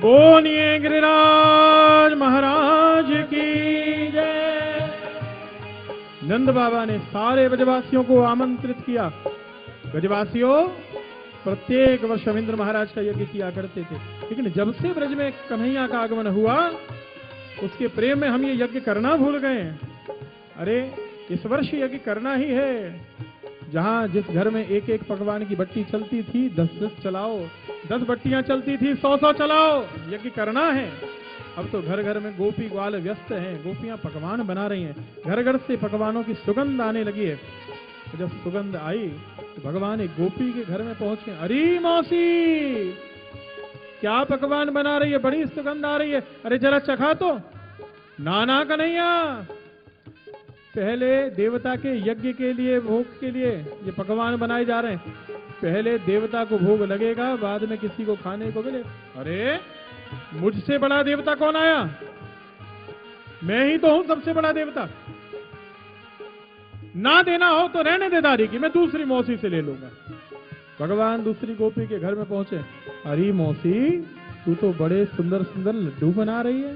बोलिए गिरिराज महाराज की जय। नंद बाबा ने सारे ब्रजवासियों को आमंत्रित किया। ब्रजवासियों, प्रत्येक वर्ष हम इंद्र महाराज का यज्ञ किया करते थे, लेकिन जब से ब्रज में कन्हैया का आगमन हुआ उसके प्रेम में हम ये यज्ञ करना भूल गए। अरे इस वर्ष यज्ञ करना ही है। जहां जिस घर में एक एक पकवान की भट्टी चलती थी 10-10 चलाओ, 10 भट्टियां चलती थी 100-100 चलाओ, यज्ञ करना है। अब तो घर घर में गोपी ग्वाल व्यस्त हैं, गोपियां पकवान बना रही हैं, घर घर से पकवानों की सुगंध आने लगी है। तो जब सुगंध आई तो भगवान एक गोपी के घर में पहुंचे। अरे मौसी, क्या पकवान बना रही है, बड़ी सुगंध आ रही है, अरे जरा चखा तो। नाना कन्हैया, पहले देवता के यज्ञ के लिए, भोग के लिए ये पकवान बनाए जा रहे हैं। पहले देवता को भोग लगेगा, बाद में किसी को खाने को मिले। अरे मुझसे बड़ा देवता कौन आया? मैं ही तो हूं सबसे बड़ा देवता। ना देना हो तो रहने दे दारी की, मैं दूसरी मौसी से ले लूंगा। भगवान दूसरी गोपी के घर में पहुंचे। अरे मौसी, तू तो बड़े सुंदर सुंदर लड्डू बना रही है,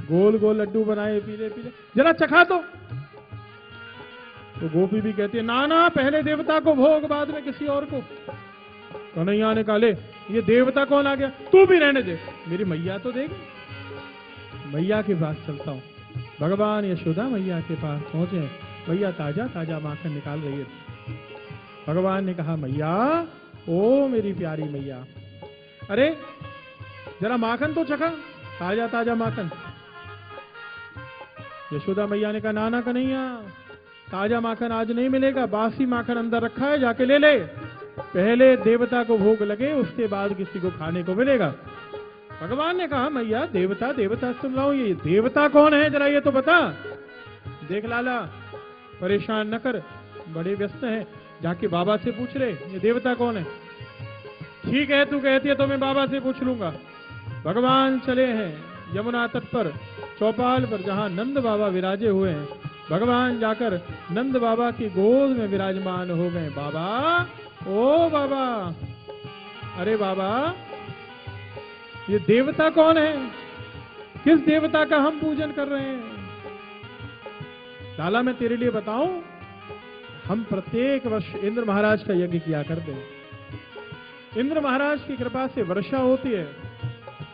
गोल गोल लड्डू बनाए पीले पीले, जरा चखा तो। तो गोपी भी कहती है, ना ना, पहले देवता को भोग, बाद में किसी और को। कन्हैया ने कहा, ले ये देवता कौन आ गया, तू भी रहने दे, मेरी मैया तो देगी। मैया के पास चलता हूं। भगवान यशोदा मैया के पास पहुंचे। मैया ताजा ताजा माखन निकाल रही है। भगवान ने कहा, मैया, ओ मेरी प्यारी मैया, अरे जरा माखन तो चखा, ताजा ताजा माखन। यशोदा मैया ने कहा, नाना कन्हैया, ताजा माखन आज नहीं मिलेगा, बासी माखन अंदर रखा है, जाके ले ले। पहले देवता को भोग लगे, उसके बाद किसी को खाने को मिलेगा। भगवान ने कहा, मैया देवता देवता सुन रहा हूं, ये देवता कौन है जरा ये तो बता। देख लाला, परेशान न कर, बड़े व्यस्त हैं, जाके बाबा से पूछ ले ये देवता कौन है। ठीक है, तू कहती है तो मैं बाबा से पूछ लूंगा। भगवान चले हैं यमुना तट पर, चौपाल पर, जहां नंद बाबा विराजे हुए हैं। भगवान जाकर नंद बाबा की गोद में विराजमान हो गए। बाबा, ओ बाबा, अरे बाबा, ये देवता कौन है, किस देवता का हम पूजन कर रहे हैं? लाला, मैं तेरे लिए बताऊं, हम प्रत्येक वर्ष इंद्र महाराज का यज्ञ किया करते हैं। इंद्र महाराज की कृपा से वर्षा होती है,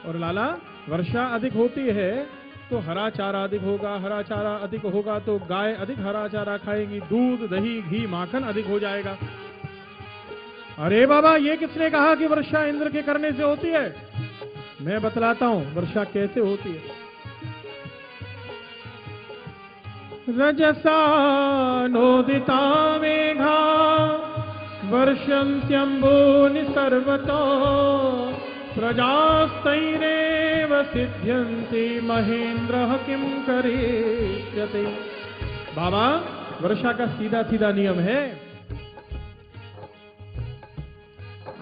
और लाला वर्षा अधिक होती है तो हरा चारा अधिक होगा, हरा चारा अधिक होगा तो गाय अधिक हरा चारा खाएंगी, दूध दही घी माखन अधिक हो जाएगा। अरे बाबा, ये किसने कहा कि वर्षा इंद्र के करने से होती है? मैं बतलाता हूं वर्षा कैसे होती है। रजसा नोदिता मेघा वर्षन्त्यम्बूनि सर्वतो प्रजास्तैरेव सिद्ध्यन्ति महेन्द्रः किं करिष्यति। बाबा, वर्षा का सीधा सीधा नियम है।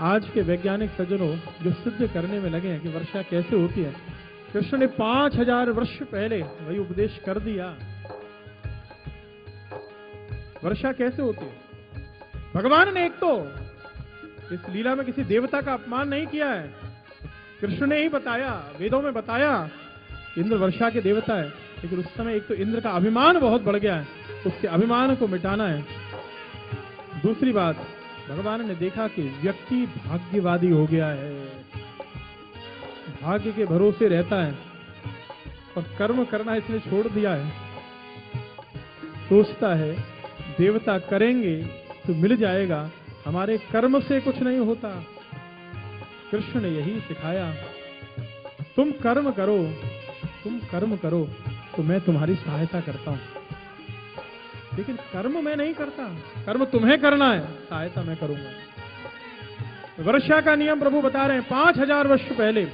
आज के वैज्ञानिक सज्जनों जो सिद्ध करने में लगे हैं कि वर्षा कैसे होती है, कृष्ण ने 5000 वर्ष पहले वही उपदेश कर दिया। वर्षा कैसे होती है? भगवान ने एक तो इस लीला में किसी देवता का अपमान नहीं किया है, कृष्ण ने ही बताया, वेदों में बताया इंद्र वर्षा के देवता है। लेकिन उस समय एक तो इंद्र का अभिमान बहुत बढ़ गया है, उसके अभिमान को मिटाना है। दूसरी बात, भगवान ने देखा कि व्यक्ति भाग्यवादी हो गया है, भाग्य के भरोसे रहता है और कर्म करना इसने छोड़ दिया है। सोचता है देवता करेंगे तो मिल जाएगा, हमारे कर्म से कुछ नहीं होता। कृष्ण ने यही सिखाया, तुम कर्म करो, तुम कर्म करो तो मैं तुम्हारी सहायता करता हूं, लेकिन कर्म मैं नहीं करता, कर्म तुम्हें करना है, सहायता मैं करूंगा। वर्षा का नियम प्रभु बता रहे हैं 5000 वर्ष पहले।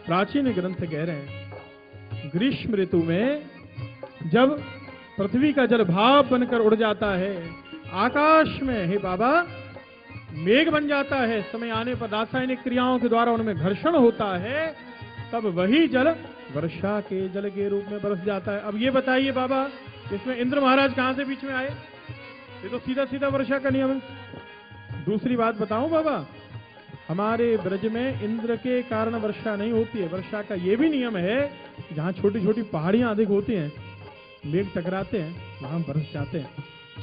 प्राचीन ग्रंथ कह रहे हैं ग्रीष्म ऋतु में जब पृथ्वी का जल भाप बनकर उड़ जाता है आकाश में, हे बाबा, मेघ बन जाता है, समय आने पर रासायनिक क्रियाओं के द्वारा उनमें घर्षण होता है, तब वही जल वर्षा के जल के रूप में बरस जाता है। अब ये बताइए बाबा, इसमें इंद्र महाराज कहां से बीच में आए? ये तो सीधा सीधा वर्षा का नियम है। दूसरी बात बताऊं बाबा, हमारे ब्रज में इंद्र के कारण वर्षा नहीं होती है। वर्षा का ये भी नियम है, जहाँ छोटी छोटी पहाड़ियां अधिक होती हैं, मेघ टकराते हैं, वहां बरस जाते हैं।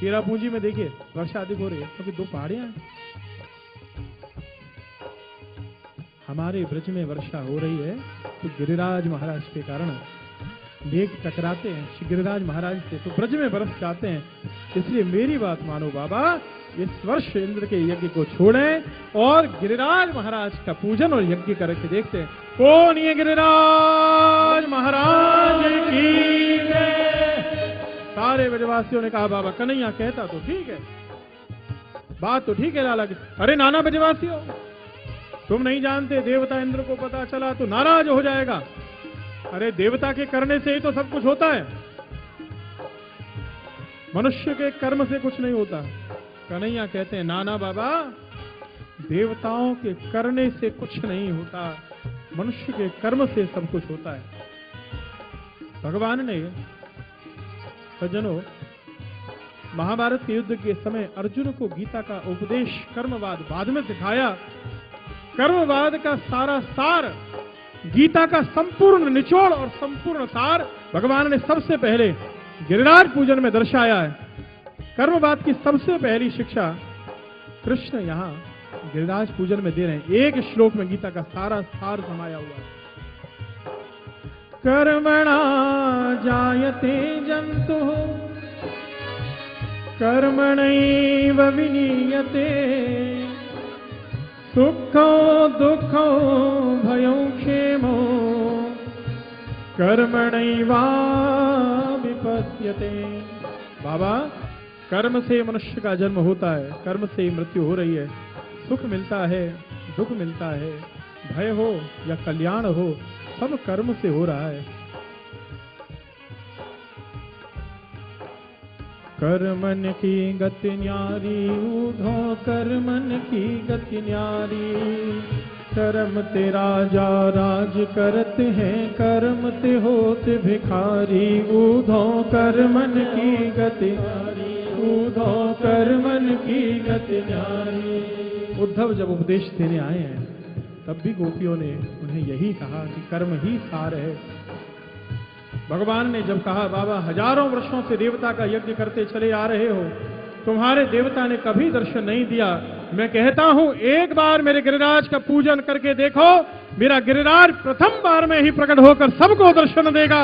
चेरापूंजी में देखिए वर्षा अधिक हो रही है क्योंकि 2 पहाड़ियां हैं। हमारे ब्रज में वर्षा हो रही है तो गिरिराज महाराज के कारण मेघ टकराते हैं श्री गिरिराज महाराज से, तो ब्रज में बरस जाते हैं। इसलिए मेरी बात मानो बाबा, इस वर्ष इंद्र के यज्ञ को छोड़ें और गिरिराज महाराज का पूजन और यज्ञ करके देखते हैं कौन ये गिरिराज महाराज की जय। सारे ब्रजवासियों ने कहा बाबा कन्हैया कहता तो ठीक है, बात तो ठीक है लाला की। अरे नाना ब्रजवासियों, तुम नहीं जानते, देवता इंद्र को पता चला तो नाराज हो जाएगा। अरे देवता के करने से ही तो सब कुछ होता है, मनुष्य के कर्म से कुछ नहीं होता। कन्हैया कहते हैं नाना बाबा, देवताओं के करने से कुछ नहीं होता, मनुष्य के कर्म से सब कुछ होता है। भगवान ने सज्जनों महाभारत के युद्ध के समय अर्जुन को गीता का उपदेश कर्मवाद बाद में सिखाया। कर्मवाद का सारा सार, गीता का संपूर्ण निचोड़ और संपूर्ण सार भगवान ने सबसे पहले गिरिराज पूजन में दर्शाया है। कर्मवाद की सबसे पहली शिक्षा कृष्ण यहाँ गिरिराज पूजन में दे रहे हैं। एक श्लोक में गीता का सारा सार समाया हुआ है। कर्मणा जायते जन्तुः कर्मणैव विनीयते सुखो दुखो भयो क्षेमो कर्मणैवाभिपद्यते। बाबा, कर्म से मनुष्य का जन्म होता है, कर्म से मृत्यु हो रही है। सुख मिलता है, दुख मिलता है, भय हो या कल्याण हो, सब कर्म से हो रहा है। कर्मन की गति न्यारी ऊधो कर्मन की गति न्यारी कर्म ते राजा राज करते हैं कर्म ते होते भिखारी ऊधो कर्मन की गति ऊधो कर्मन की गति न्यारी। उद्धव जब उपदेश देने आए हैं तब भी गोपियों ने उन्हें यही कहा कि कर्म ही सार है। भगवान ने जब कहा बाबा हजारों वर्षों से देवता का यज्ञ करते चले आ रहे हो, तुम्हारे देवता ने कभी दर्शन नहीं दिया, मैं कहता हूं एक बार मेरे गिरिराज का पूजन करके देखो, मेरा गिरिराज प्रथम बार में ही प्रकट होकर सबको दर्शन देगा।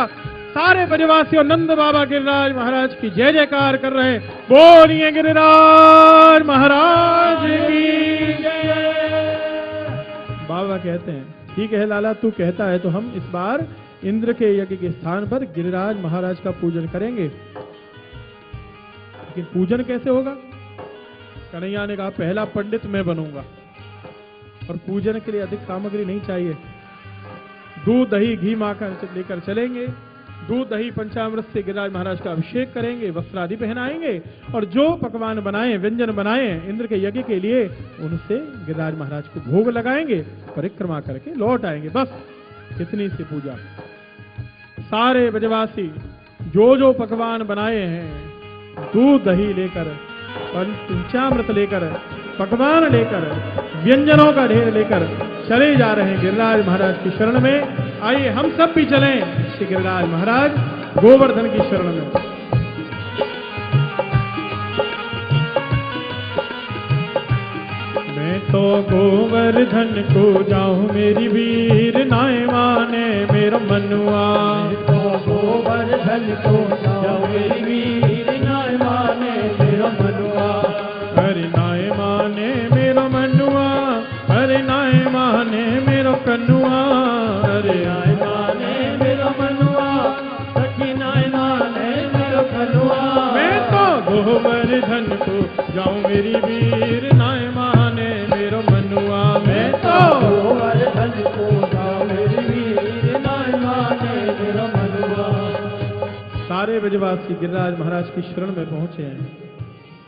सारे ब्रजवासी नंद बाबा गिरिराज महाराज की जय जयकार कर रहे, बोलिए गिरिराज महाराज की जय। बाबा कहते हैं ठीक है लाला, तू कहता है तो हम इस बार इंद्र के यज्ञ के स्थान पर गिरिराज महाराज का पूजन करेंगे। लेकिन पूजन कैसे होगा? कन्हैया ने कहा पहला पंडित मैं बनूंगा और पूजन के लिए अधिक सामग्री नहीं चाहिए। दूध दही घी माखन लेकर चलेंगे, दूध दही पंचामृत से गिरिराज महाराज का अभिषेक करेंगे, वस्त्र आदि पहनाएंगे और जो पकवान बनाए व्यंजन बनाए इंद्र के यज्ञ के लिए उनसे गिरिराज महाराज को भोग लगाएंगे, परिक्रमा करके लौट आएंगे। बस इतनी सी पूजा। सारे ब्रजवासी जो जो पकवान बनाए हैं, दूध दही लेकर, पंचामृत लेकर, पकवान लेकर, व्यंजनों का ढेर लेकर चले जा रहे हैं गिरिराज महाराज की शरण में। आइए हम सब भी चलें श्री गिरिराज महाराज गोवर्धन की शरण में। मैं तो गोवर्धन को जाऊं मेरी वीर नाय माने मेरा मनुआ। मैं तो गोवर्धन को जाऊं मेरी वीर नाय माने मेरा मनुआ। हरि नाय माने मेरा मनुआ, हरि नाय माने मेरा कनुआ। हरि नाय माने मेरा मनुआ, सखी नाय माने मेरा कनुआ। मैं तो गोवर्धन को जाऊं मेरी वीर नाय माने मेरा मनुआ। मैं तो गोवर्धन को जाऊं मेरी वीर नाय माने मेरा मनुआ। सारे ब्रजवासी गिरिराज महाराज की शरण में पहुंचे हैं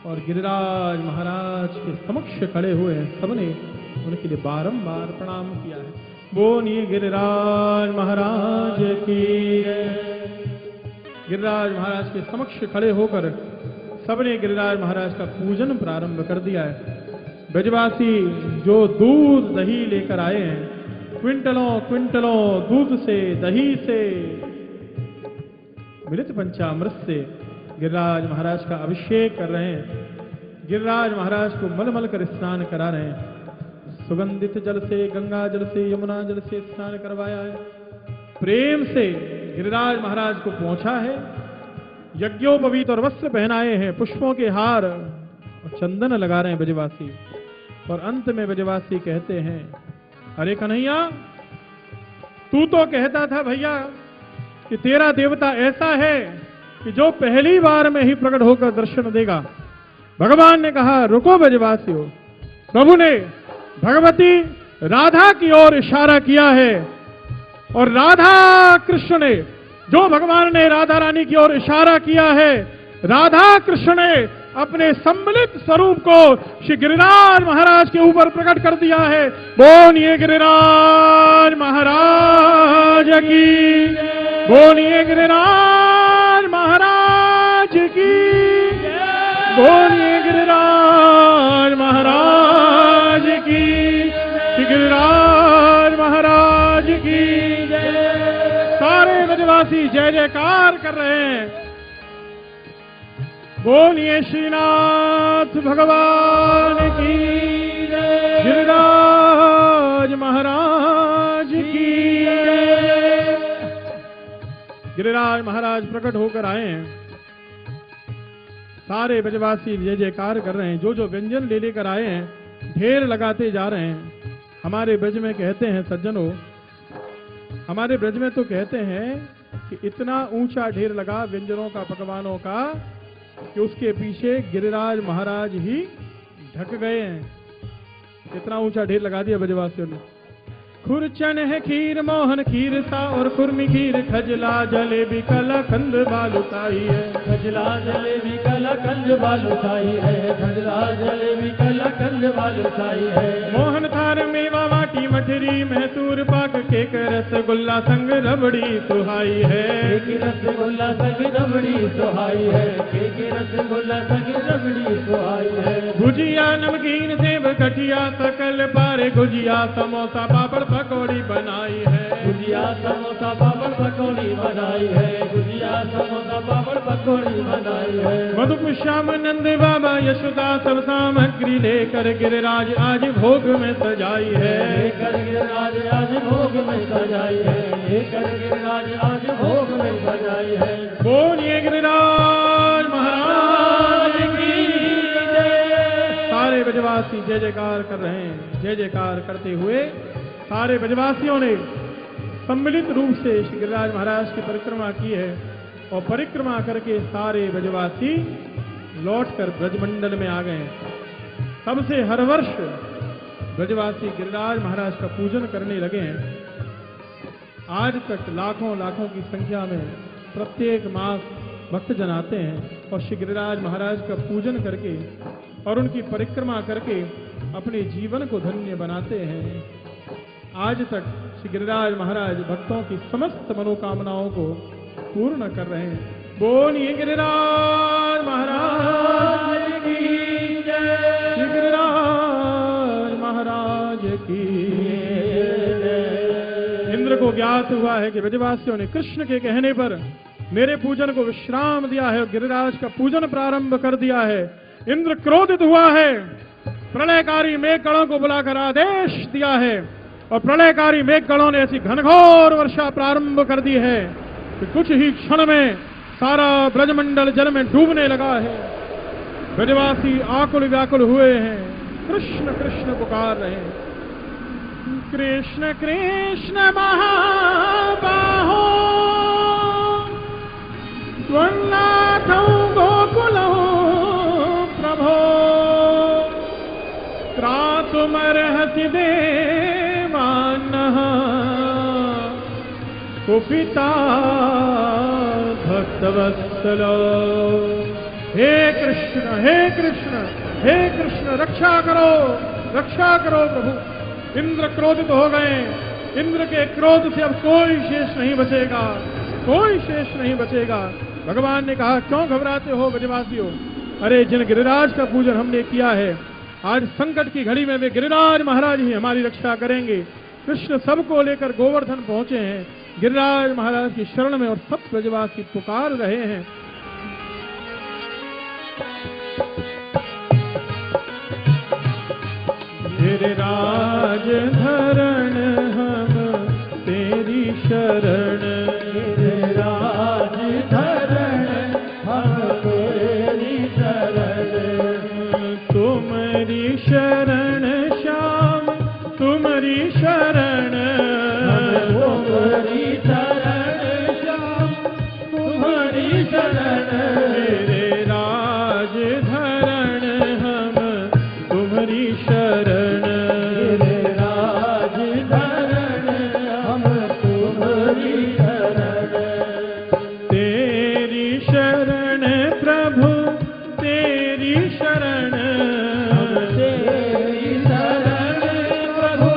और गिरिराज महाराज के समक्ष खड़े हुए हैं। सबने उनके लिए बारंबार प्रणाम किया है। बोलिए गिरिराज महाराज की। गिरिराज महाराज के समक्ष खड़े होकर सबने गिरिराज महाराज का पूजन प्रारंभ कर दिया है। ब्रजवासी जो दूध दही लेकर आए हैं, क्विंटलों क्विंटलों दूध से दही से मृत पंचामृत से गिरिराज महाराज का अभिषेक कर रहे हैं। गिरिराज महाराज को मल कर स्नान करा रहे हैं। सुगंधित जल से, गंगा जल से, यमुना जल से स्नान करवाया है। प्रेम से गिरिराज महाराज को पहुंचा है। यज्ञोपवीत और वस्त्र पहनाए हैं, पुष्पों के हार और चंदन लगा रहे हैं ब्रजवासी। और अंत में ब्रजवासी कहते हैं, अरे कन्हैया, तू तो कहता था भैया कि तेरा देवता ऐसा है कि जो पहली बार में ही प्रकट होकर दर्शन देगा। भगवान ने कहा, रुको ब्रजवासियों, प्रभु ने भगवती राधा की ओर इशारा किया है और राधा कृष्ण ने, जो भगवान ने राधा रानी की ओर इशारा किया है, राधा कृष्ण ने अपने सम्मिलित स्वरूप को श्री गिरिराज महाराज के ऊपर प्रकट कर दिया है। बोलिए गिरिराज महाराज की, बोलिए गिरिराज महाराज की, बोलिए गिरिराज महाराज की, गिरिराज महाराज की जय। सारे ब्रजवासी जय जयकार कर रहे हैं। बोलिए श्रीनाथ भगवान की जय, गिरिराज महाराज की जय। गिरिराज महाराज प्रकट होकर आए हैं। सारे ब्रजवासी जय जयकार कर रहे हैं। जो जो व्यंजन ले लेकर आए हैं ढेर लगाते जा रहे हैं। हमारे ब्रज में कहते हैं सज्जनों, हमारे ब्रज में तो कहते हैं कि इतना ऊंचा ढेर लगा व्यंजनों का, पकवानों का, कि उसके पीछे गिरिराज महाराज ही ढक गए हैं। इतना ऊंचा ढेर लगा दिया ब्रजवासियों ने। खुरचन है खीर, मोहन खीर सा और कुर्मी खीर, खजला जलेबी कलाकंद बालूशाही है, खजला जलेबी कलाकंद बालूशाही है, खजला जलेबी कलाकंद बालूशाही है। मोहन थार मेवा वाटी मठरी, महसूर पाक केक रसगुल्ला संग रबड़ी सुहाई है, केक रसगुल्ला संग रबड़ी सुहाई है, केक रसगुल्ला संग रबड़ी सुहाई है। भुजिया नमकीन सेब कठिया सकल पारे, गुजिया समोसा पापड़ पकौड़ी बनाई है, गुजिया समोसा पापड़ पकौड़ी बनाई है, गुजिया समोसा पापड़ पकौड़ी बनाई है। मधुप श्याम नंद बाबा यशोदा सब सामग्री लेकर गिरिराज आज भोग में सजाई है, लेकर गिरिराज आज भोग में सजाई है, लेकर गिरिराज आज भोग में सजाई है। बोलिए गिरिराज महाराज की जय। सारे ब्रजवासी जय जयकार कर रहे हैं। जय जयकार करते हुए सारे ब्रजवासियों ने सम्मिलित रूप से श्री गिरिराज महाराज की परिक्रमा की है और परिक्रमा करके सारे ब्रजवासी लौटकर ब्रजमंडल में आ गए। तब से हर वर्ष ब्रजवासी गिरिराज महाराज का पूजन करने लगे हैं। आज तक लाखों लाखों की संख्या में प्रत्येक मास भक्तजन आते हैं और श्री गिरिराज महाराज का पूजन करके और उनकी परिक्रमा करके अपने जीवन को धन्य बनाते हैं। आज तक श्री गिरिराज महाराज भक्तों की समस्त मनोकामनाओं को पूर्ण कर रहे हैं। बोलिए गिरिराज महाराज की जय, श्री गिरिराज महाराज की जय। इंद्र को ज्ञात हुआ है कि ब्रजवासियों ने कृष्ण के कहने पर मेरे पूजन को विश्राम दिया है और गिरिराज का पूजन प्रारंभ कर दिया है। इंद्र क्रोधित हुआ है, प्रलयकारी मेघगणों को बुलाकर आदेश दिया है और प्रलयकारी मेघगणों ने ऐसी घनघोर वर्षा प्रारंभ कर दी है कि कुछ ही क्षण में सारा ब्रजमंडल जल में डूबने लगा है। ब्रजवासी आकुल व्याकुल हुए हैं, कृष्ण कृष्ण पुकार रहे हैं। कृष्ण कृष्ण महाबाहो त्वन्नाथौ गोकुलौ प्रभो, त्रातुमर्हसि देवान्नः कुपिता भक्तवत्सलो। हे कृष्ण हे कृष्ण हे कृष्ण, रक्षा करो प्रभु। इंद्र क्रोधित हो गए। इंद्र के क्रोध से अब कोई शेष नहीं बचेगा, कोई शेष नहीं बचेगा। भगवान ने कहा, क्यों घबराते हो ब्रजवासियों? अरे जिन गिरिराज का पूजन हमने किया है, आज संकट की घड़ी में वे गिरिराज महाराज ही हमारी रक्षा करेंगे। कृष्ण सबको लेकर गोवर्धन पहुंचे हैं, गिरिराज महाराज की शरण में, और सब ब्रजवासी पुकार रहे हैं। गिरिराज धरण हम तेरी शरण, गिरिराज धरण हम तेरी शरण, तुम्हारी शरण श्याम तुम्हारी शरण, तुम्हारी शरण श्याम तुम्हारी शरण, गिरिराज धरण हम तुम्हारी शरण, गिरिराज धरण हम तुम्हारी शरण, तेरी शरण प्रभु तेरी शरण, तेरी शरण प्रभु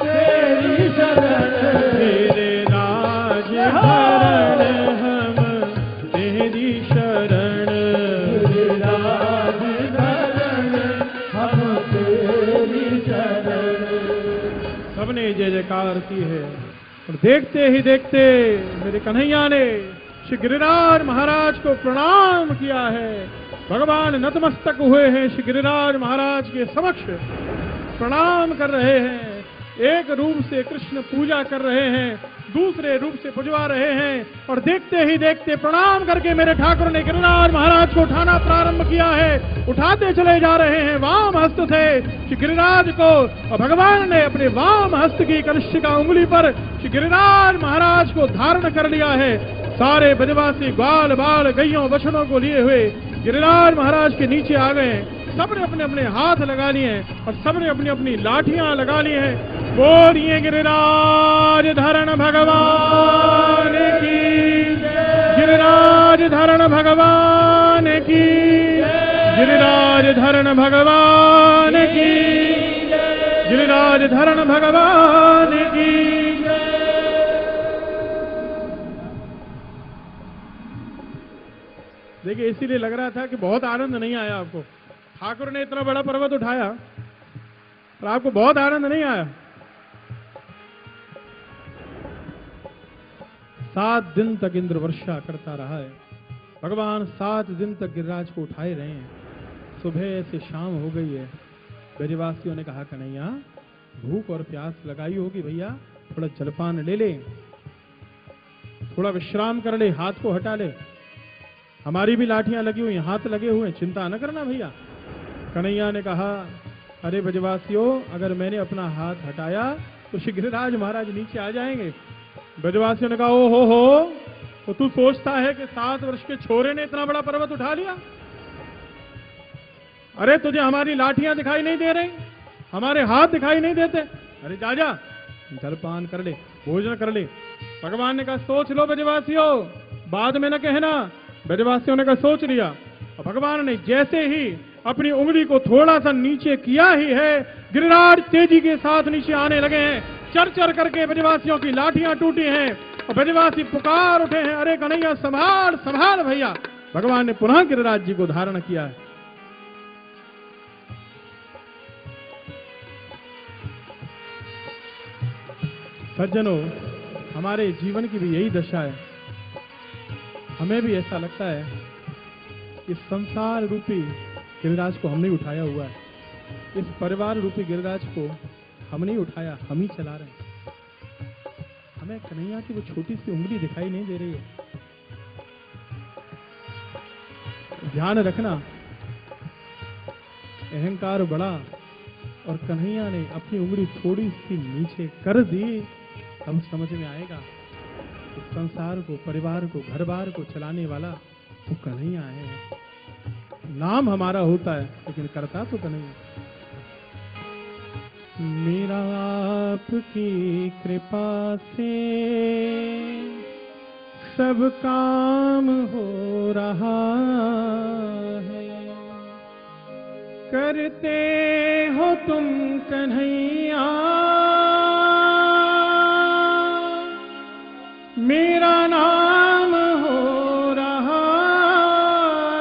तेरी शरण, गिरिराज धरण हम तेरी शरण, गिरिराज धरण हम तेरी शरण। सबने जय जयकार की है। और देखते ही देखते मेरे कन्हैया ने श्री गिरिराज महाराज को प्रणाम किया है। भगवान नतमस्तक हुए हैं, श्री गिरिराज महाराज के समक्ष प्रणाम कर रहे हैं। एक रूप से कृष्ण पूजा कर रहे हैं, दूसरे रूप से पुजवा रहे हैं, और देखते ही देखते प्रणाम करके मेरे ठाकुर ने गिरिराज महाराज को उठाना प्रारंभ किया है। उठाते चले जा रहे हैं वाम हस्त से श्री गिरिराज को, और भगवान ने अपने वाम हस्त की कनिष्ठिका उंगली पर श्री गिरिराज महाराज को धारण कर लिया है। सारे ब्रजवासी ग्वाल बाल गैयों बछड़ों को लिए हुए गिरिराज महाराज के नीचे आ गए हैं। सबने अपने अपने हाथ लगा लिए हैं और सबने अपनी अपनी लाठियां लगा ली हैं। बोलिए गिरिराज धरण भगवान की, गिरिराज धरण भगवान की, गिरिराज धरण भगवान की, गिरिराज धरण भगवान की। देखिए, इसीलिए लग रहा था कि बहुत आनंद नहीं आया आपको। ठाकुर ने इतना बड़ा पर्वत उठाया पर आपको बहुत आनंद नहीं आया। 7 दिन तक इंद्र वर्षा करता रहा है। भगवान 7 दिन तक गिरिराज को उठाए रहे हैं। सुबह से शाम हो गई है। ब्रजवासियों ने कहा, कन्हैया भूख और प्यास लगाई होगी, भैया थोड़ा जलपान ले ले, थोड़ा विश्राम कर ले, हाथ को हटा ले। हमारी भी लाठियां लगी हुई, हाथ लगे हुए, चिंता न करना भैया। कन्हैया ने कहा, अरे ब्रजवासियों, अगर मैंने अपना हाथ हटाया तो श्री गिरिराज महाराज नीचे आ जाएंगे। ब्रजवासियों ने कहा, ओ हो, तो तू सोचता है कि 7 वर्ष के छोरे ने इतना बड़ा पर्वत उठा लिया? अरे तुझे हमारी लाठियां दिखाई नहीं दे रही, हमारे हाथ दिखाई नहीं देते? अरे जा जा, जलपान कर ले, भोजन कर ले। भगवान ने कहा, सोच लो ब्रजवासियों, बाद में न कहना। ब्रजवासियों ने कहा, सोच लिया। और भगवान ने जैसे ही अपनी उंगली को थोड़ा सा नीचे किया ही है, गिरिराज तेजी के साथ नीचे आने लगे हैं। चर चर करके ब्रजवासियों की लाठियां टूटी हैं और ब्रजवासी पुकार उठे हैं, अरे कन्हैया संभाल संभाल भैया। भगवान ने पुनः गिरिराज जी को धारण किया है। सज्जनों, हमारे जीवन की भी यही दशा है। हमें भी ऐसा लगता है कि संसार रूपी गिरिराज को हमने उठाया हुआ है। इस परिवार रूपी गिरिराज को हम नहीं उठाया, हम ही चला रहे हैं। हमें कन्हैया की वो छोटी सी उंगली दिखाई नहीं दे रही है। ध्यान रखना, अहंकार बड़ा और कन्हैया ने अपनी उंगली थोड़ी सी नीचे कर दी, तब समझ में आएगा कि संसार को, परिवार को, घर बार को चलाने वाला तो कन्हैया है। नाम हमारा होता है लेकिन करता तो कन्हैया। मेरा आपकी कृपा से सब काम हो रहा है, करते हो तुम कन्हैया मेरा नाम हो रहा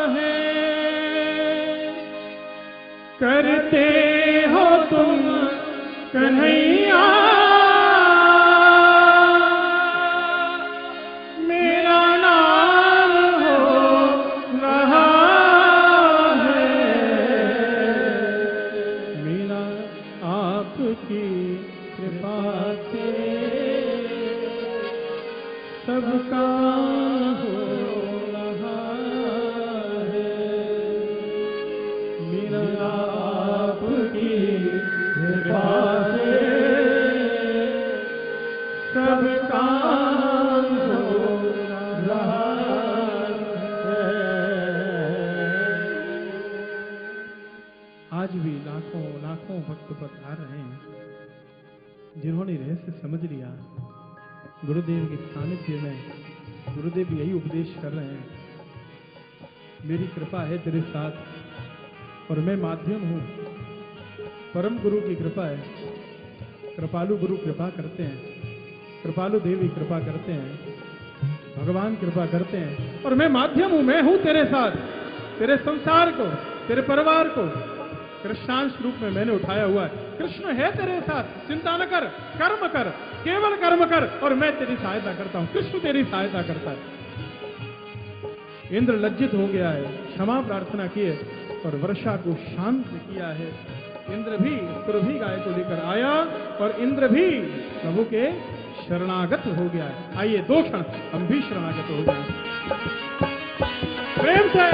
है, करते कृपा से सबका हो रहा है, मेरा आपकी कृपा से सबका हो रहा है। आज भी लाखों लाखों भक्त पधार रहे हैं जिन्होंने रहस्य समझ लिया। गुरुदेव के सानिध्य में गुरुदेव यही उपदेश कर रहे हैं, मेरी कृपा है तेरे साथ और मैं माध्यम हूं। परम गुरु की कृपा है, कृपालु गुरु कृपा करते हैं, कृपालु देवी कृपा करते हैं, भगवान कृपा करते हैं और मैं माध्यम हूं। मैं हूं तेरे साथ, तेरे संसार को, तेरे परिवार को कृष्णांश रूप में मैंने उठाया हुआ है। कृष्ण है तेरे साथ, चिंता न कर, कर्म कर, केवल कर्म कर और मैं तेरी सहायता करता हूं। कृष्ण तेरी सहायता करता है। इंद्र लज्जित हो गया है, क्षमा प्रार्थना की है और वर्षा को शांत किया है। इंद्र भी सुरभि गाय को लेकर आया और इंद्र भी प्रभु के शरणागत हो गया है। आइए 2 क्षण हम भी शरणागत हो जाएं। प्रेम से